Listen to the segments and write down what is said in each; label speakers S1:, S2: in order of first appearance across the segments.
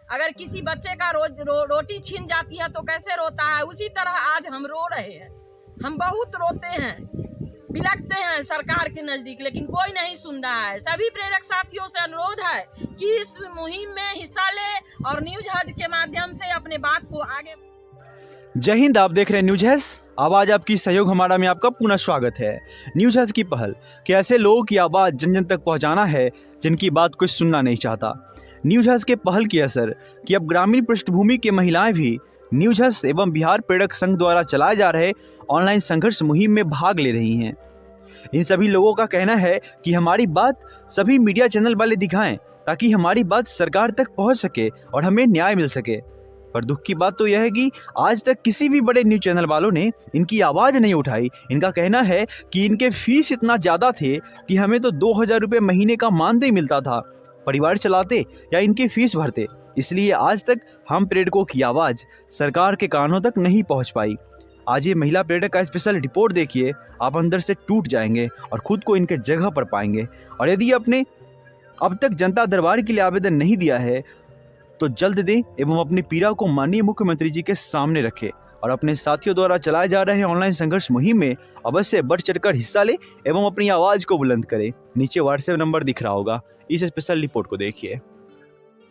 S1: अगर किसी बच्चे का रोटी छीन जाती है तो कैसे रोता है, उसी तरह आज हम रो रहे हैं। हम बहुत रोते हैं, बिलखते हैं सरकार के नजदीक, लेकिन कोई नहीं सुन रहा है। सभी प्रेरक साथियों से अनुरोध है कि इस मुहिम में हिस्सा ले और न्यूज हज के माध्यम से अपने बात को आगे।
S2: जय हिंद। आप देख रहे हैं न्यूज हज, आवाज आपकी, सहयोग हमारा में आपका पुनः स्वागत है। न्यूज हज की पहल कि ऐसे लोगों की आवाज जन जन तक पहुंचाना है जिनकी बात कोई सुनना नहीं चाहता। न्यूज हज के पहल की असर कि अब ग्रामीण पृष्ठभूमि की महिलाएं भी न्यूज हज एवं बिहार प्रेरक संघ द्वारा चलाए जा रहे ऑनलाइन संघर्ष मुहिम में भाग ले रही हैं। इन सभी लोगों का कहना है कि हमारी बात सभी मीडिया चैनल वाले दिखाएं ताकि हमारी बात सरकार तक पहुंच सके और हमें न्याय मिल सके। पर दुख की बात तो यह है कि आज तक किसी भी बड़े न्यूज चैनल वालों ने इनकी आवाज़ नहीं उठाई। इनका कहना है कि इनके फीस इतना ज़्यादा थे कि हमें तो 2000 रुपये महीने का मानदेय मिलता था, परिवार चलाते या इनकी फीस भरते, इसलिए आज तक हम प्रेरकों की आवाज़ सरकार के कानों तक नहीं पहुंच पाई। आज ये महिला प्रेरक का स्पेशल रिपोर्ट देखिए, आप अंदर से टूट जाएंगे और खुद को इनके जगह पर पाएंगे। और यदि आपने अब तक जनता दरबार के लिए आवेदन नहीं दिया है तो जल्द दें एवं अपनी पीड़ा को माननीय मुख्यमंत्री जी के सामने रखें और अपने साथियों द्वारा चलाए जा रहे ऑनलाइन संघर्ष मुहिम में अवश्य बढ़ चढ़कर हिस्सा लें एवं अपनी आवाज़ को बुलंद करें। नीचे व्हाट्सएप नंबर दिख रहा होगा, इस स्पेशल रिपोर्ट को देखिए।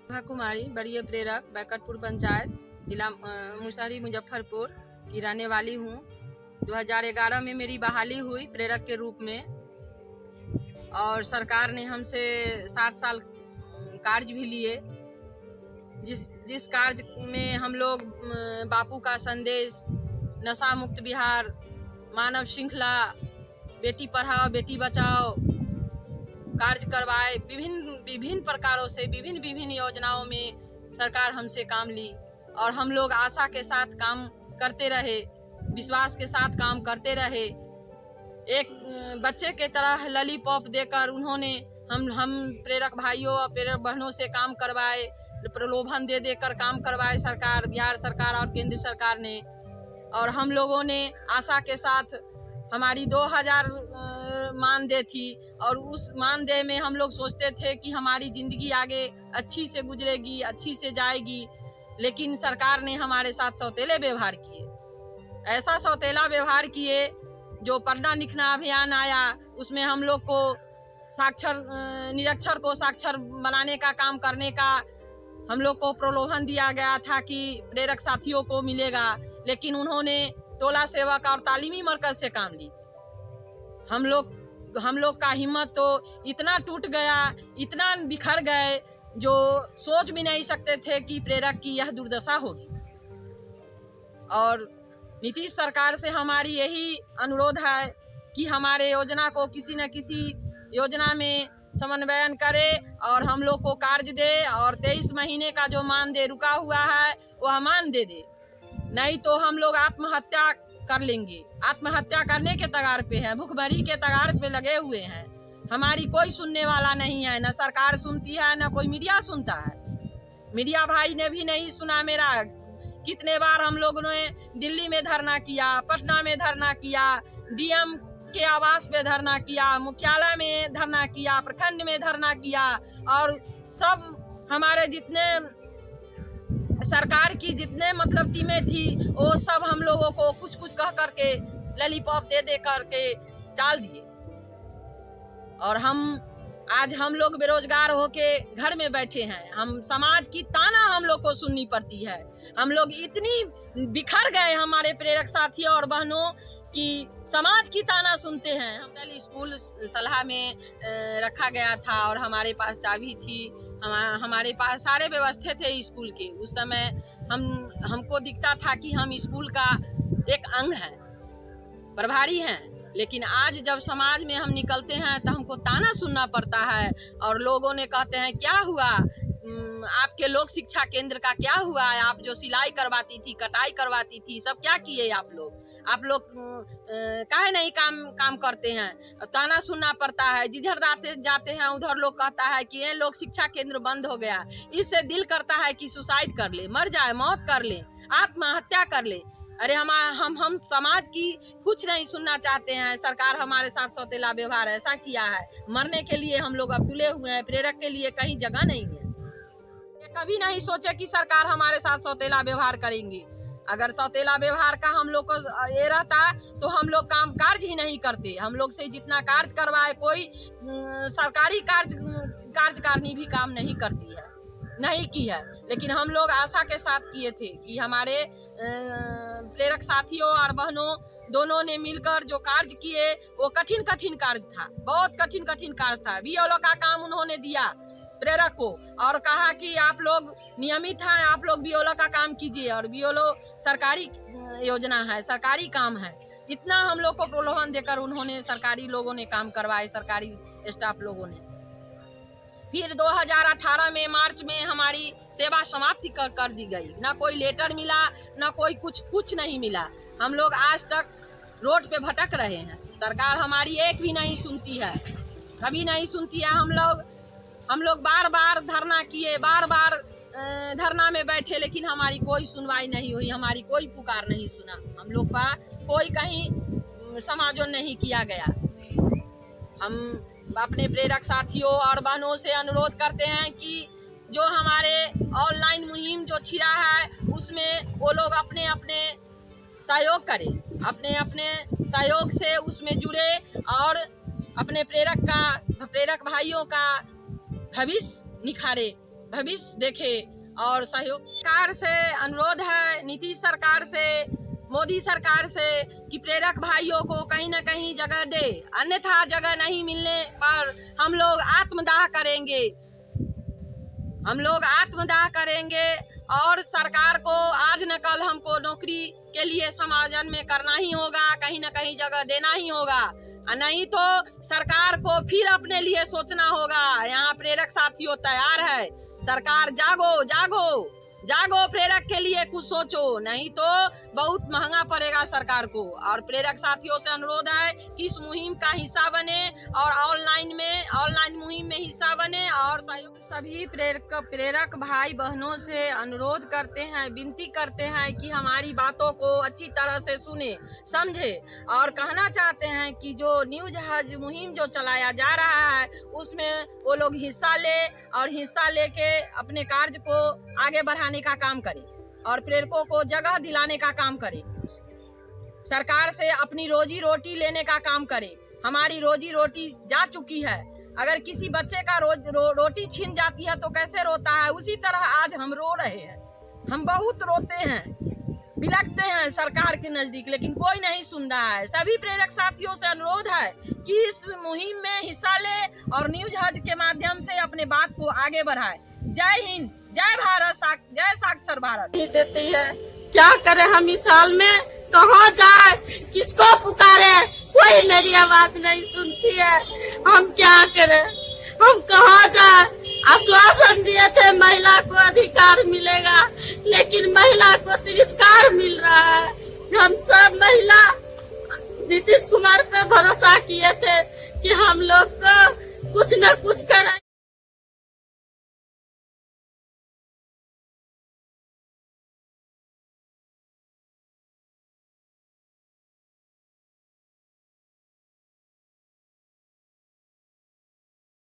S1: कुमारी बड़ी प्रेरक बैकटपुर पंचायत जिला मुसहरी मुजफ्फरपुर की रहने वाली हूँ। 2011 में मेरी बहाली हुई प्रेरक के रूप में और सरकार ने हमसे 7 साल कार्य भी लिए, जिस कार्य में हम लोग बापू का संदेश, नशा मुक्त बिहार, मानव श्रृंखला, बेटी पढ़ाओ बेटी बचाओ कार्य करवाए। विभिन्न प्रकारों से विभिन्न योजनाओं में सरकार हमसे काम ली और हम लोग आशा के साथ काम करते रहे, विश्वास के साथ काम करते रहे। एक बच्चे के तरह लॉलीपॉप देकर उन्होंने हम प्रेरक भाइयों और प्रेरक बहनों से काम करवाए, प्रलोभन दे देकर काम करवाए सरकार, बिहार सरकार और केंद्र सरकार ने। और हम लोगों ने आशा के साथ, हमारी 2000 मानदेय थी और उस मानदेय में हम लोग सोचते थे कि हमारी ज़िंदगी आगे अच्छी से गुजरेगी, अच्छी से जाएगी, लेकिन सरकार ने हमारे साथ सौतेले व्यवहार किए। ऐसा सौतेला व्यवहार किए, जो पढ़ना लिखना अभियान आया उसमें हम लोग को निरक्षर को साक्षर बनाने का काम करने का हम लोग को प्रलोभन दिया गया था कि प्रेरक साथियों को मिलेगा, लेकिन उन्होंने टोला सेवक और तालीमी मरकज से काम ली। हम लोग का हिम्मत तो इतना टूट गया, इतना बिखर गए, जो सोच भी नहीं सकते थे कि प्रेरक की यह दुर्दशा होगी। और नीतीश सरकार से हमारी यही अनुरोध है कि हमारे योजना को किसी न किसी योजना में समन्वयन करे और हम लोग को कार्य दे और 23 महीने का जो मानदेय रुका हुआ है वह मानदेय दे, नहीं तो हम लोग आत्महत्या कर लेंगे। आत्महत्या करने के तगार पे हैं, भूखमरी के तगार पे लगे हुए हैं। हमारी कोई सुनने वाला नहीं है, न सरकार सुनती है न कोई मीडिया सुनता है। मीडिया भाई ने भी नहीं सुना मेरा। कितने बार हम लोगों ने दिल्ली में धरना किया, पटना में धरना किया, डीएम के आवास पे धरना किया, मुख्यालय में धरना किया, प्रखंड में धरना किया और सब हमारे जितने सरकार की जितने मतलब टीमें थी वो सब हम लोगों को कुछ कह करके लॉलीपॉप दे करके डाल दिए। और आज हम लोग बेरोजगार होके घर में बैठे हैं। हम समाज की ताना हम लोग को सुननी पड़ती है। हम लोग इतनी बिखर गए, हमारे प्रेरक साथियों और बहनों की समाज की ताना सुनते हैं। हम पहले स्कूल सलाह में रखा गया था और हमारे पास चाबी थी, हमारे पास सारे व्यवस्था थे स्कूल के। उस समय हमको दिखता था कि हम स्कूल का एक अंग हैं, प्रभारी हैं, लेकिन आज जब समाज में हम निकलते हैं तो हमको ताना सुनना पड़ता है और लोगों ने कहते हैं क्या हुआ, आपके लोक शिक्षा केंद्र का क्या हुआ, आप जो सिलाई करवाती थी, कटाई करवाती थी, सब क्या किए आप लोग काहे नहीं काम करते हैं। ताना सुनना पड़ता है। जिधर जाते हैं उधर लोग कहता है कि ये लोक शिक्षा केंद्र बंद हो गया। इससे दिल करता है कि सुसाइड कर ले, मर जाए, मौत कर ले, आत्महत्या कर ले। अरे हम समाज की कुछ नहीं सुनना चाहते हैं। सरकार हमारे साथ सौतेला व्यवहार ऐसा किया है, मरने के लिए हम लोग अब तुले हुए हैं। प्रेरक के लिए कहीं जगह नहीं है। कभी नहीं सोचे कि सरकार हमारे साथ सौतेला व्यवहार करेंगी। अगर सौतेला व्यवहार का हम लोग को ये रहता तो हम लोग काम कार्य ही नहीं करते। हम लोग से जितना कार्य करवाए, कोई सरकारी कार्यकारिणी भी काम नहीं करती है, नहीं की है। लेकिन हम लोग आशा के साथ किए थे कि हमारे प्रेरक साथियों और बहनों दोनों ने मिलकर जो कार्य किए वो कठिन कार्य था, बहुत कठिन कार्य था। बीएलओ का काम उन्होंने दिया प्रेरक को और कहा कि आप लोग नियमित हैं, आप लोग बीएलओ का काम कीजिए, और बीएलओ सरकारी योजना है, सरकारी काम है। इतना हम लोग को प्रलोभन देकर उन्होंने सरकारी लोगों ने काम करवाए, सरकारी स्टाफ लोगों ने। फिर 2018 में मार्च में हमारी सेवा समाप्ति कर दी गई। ना कोई लेटर मिला, ना कोई कुछ नहीं मिला। हम लोग आज तक रोड पे भटक रहे हैं। सरकार हमारी एक भी नहीं सुनती है, कभी नहीं सुनती है। हम लोग बार बार धरना किए, बार बार धरना में बैठे, लेकिन हमारी कोई सुनवाई नहीं हुई, हमारी कोई पुकार नहीं सुना। हम लोग का कोई कहीं समायोजन नहीं किया गया। हम अपने प्रेरक साथियों और बहनों से अनुरोध करते हैं कि जो हमारे ऑनलाइन मुहिम जो छिड़ा है उसमें वो लोग अपने अपने सहयोग करें, अपने अपने सहयोग से उसमें जुड़े और अपने प्रेरक भाइयों का भविष्य निखारे, भविष्य देखे और सहयोग। सरकार से अनुरोध है, नीतीश सरकार से, मोदी सरकार से, कि प्रेरक भाइयों को कहीं न कहीं जगह दे, अन्यथा जगह नहीं मिलने पर हम लोग आत्मदाह करेंगे। हम लोग आत्मदाह करेंगे और सरकार को आज न कल हमको नौकरी के लिए समायोजन में करना ही होगा, कहीं न कहीं जगह देना ही होगा, नहीं तो सरकार को फिर अपने लिए सोचना होगा। यहाँ प्रेरक साथियों तैयार है, सरकार जागो जागो जागो, प्रेरक के लिए कुछ सोचो, नहीं तो बहुत महंगा पड़ेगा सरकार को। और प्रेरक साथियों से अनुरोध है कि इस मुहिम का हिस्सा बने और ऑनलाइन मुहिम में हिस्सा बने और सभी प्रेरक भाई बहनों से अनुरोध करते हैं, विनती करते हैं कि हमारी बातों को अच्छी तरह से सुने, समझे और कहना चाहते हैं कि जो न्यूज हज मुहिम जो चलाया जा रहा है उसमें वो लोग हिस्सा ले और हिस्सा लेके अपने कार्य को आगे बढ़ाने का काम करें और प्रेरकों को जगह दिलाने का काम करें। सरकार से अपनी रोजी रोटी लेने का काम करें। हमारी रोजी रोटी जा चुकी है। अगर किसी बच्चे का रोटी छीन जाती है तो कैसे रोता है, उसी तरह आज हम रो रहे हैं। हम बहुत रोते हैं, बिलखते हैं सरकार के नजदीक, लेकिन कोई नहीं सुन रहा है। सभी प्रेरक साथियों से अनुरोध है कि इस मुहिम में हिस्सा ले और न्यूज हज के माध्यम से अपने बात को आगे बढ़ाए। जय हिंद, जय भारत, जय साक्षर भारत।
S3: देती है, क्या करें हम इस हाल में, कहाँ जाए, किसको पुकारे, कोई मेरी आवाज नहीं सुनती है। हम क्या करें, हम कहाँ जाए। आश्वासन दिए थे महिला को अधिकार मिलेगा, लेकिन महिला को तिरस्कार मिल रहा है। हम सब महिला नीतीश कुमार पे भरोसा किए थे कि हम लोग को कुछ न कुछ करें।